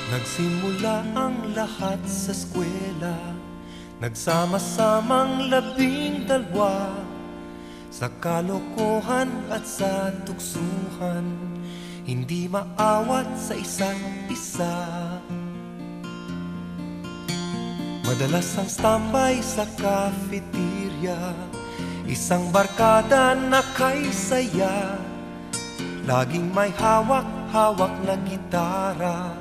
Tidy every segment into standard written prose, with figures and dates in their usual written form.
Nagsimula ang lahat sa eskwela, nagsama-samang 12, sa kalokohan at sa tuksuhan, hindi maawat sa isa't isa. Madalas ang standby sa cafeteria, isang barkada na kay saya, laging may hawak-hawak na gitara,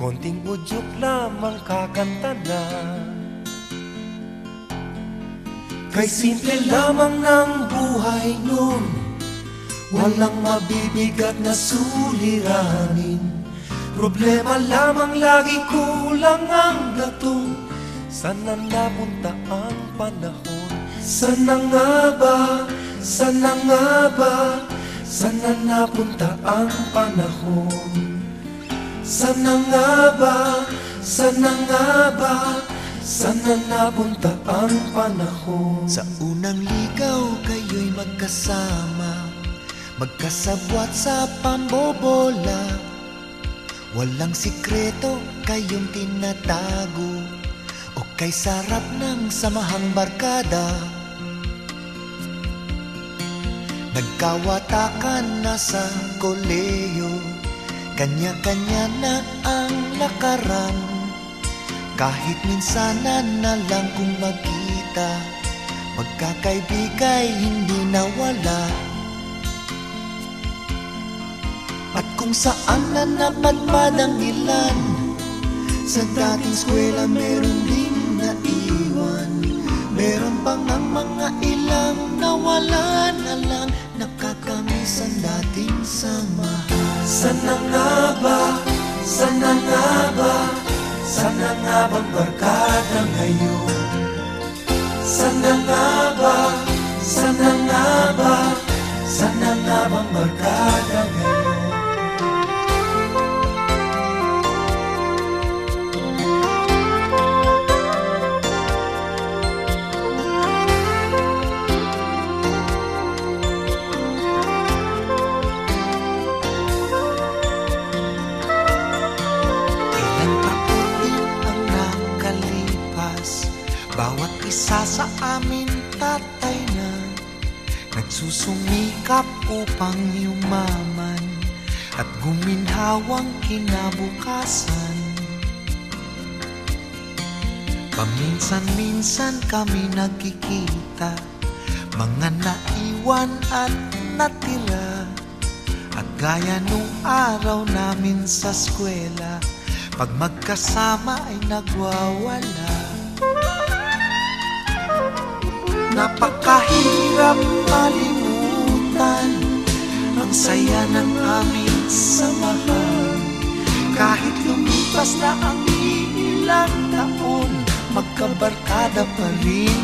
konting udyok lamang kakanta na. Kay simple lamang ng buhay nun, walang mabibigat na suliranin. Problema lamang lagi, kulang ang gatong. Sana napunta ang panahon? Sana nga ba? Sana nga ba? Sana napunta ang panahon? Sana nga ba? Sana nga ba? Sana napunta ang panahon? Sa unang ligaw kayo'y magkasama, magkasabwat sa pambobola. Walang sikreto kayong tinatago, o kay sarap ng samahang barkada. Nagkawatakan na sa koleyo, kanya-kanya na ang lakaran. Kahit minsanan na lang kung magkita, magkakaibigay hindi nawala. At kung saan na napadpad ang ilan, sa dating eskwela meron din naiwan. Meron pang ang mga ilang nawala na lang, nakakamiss ang dating samahan. Sana nga ba? Sana nga ba? Sana nga bang barkada ngayon? Sana nga ba? Sana nga ba? Sana nga bang barkada ngayon? Bawat isa sa amin tatay na, nagsusumikap upang yumaman at guminhawang kinabukasan. Paminsan-minsan kami nagkikita, mga naiwan at natira. At gaya nung araw namin sa eskwela, pag magkasama ay nagwawala. Napakahirap malimutan ang saya ng aming samahan. Kahit lumipas na ang ilang taon, magkabarkada pa rin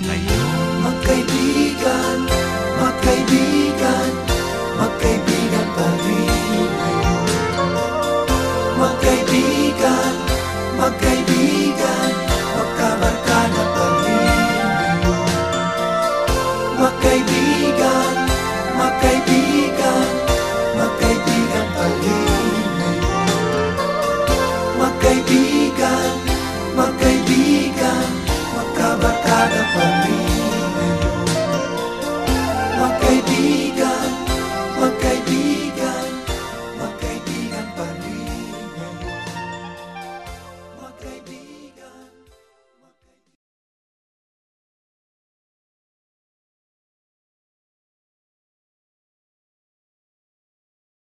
ngayon. Magkaibigan, magkaibigan,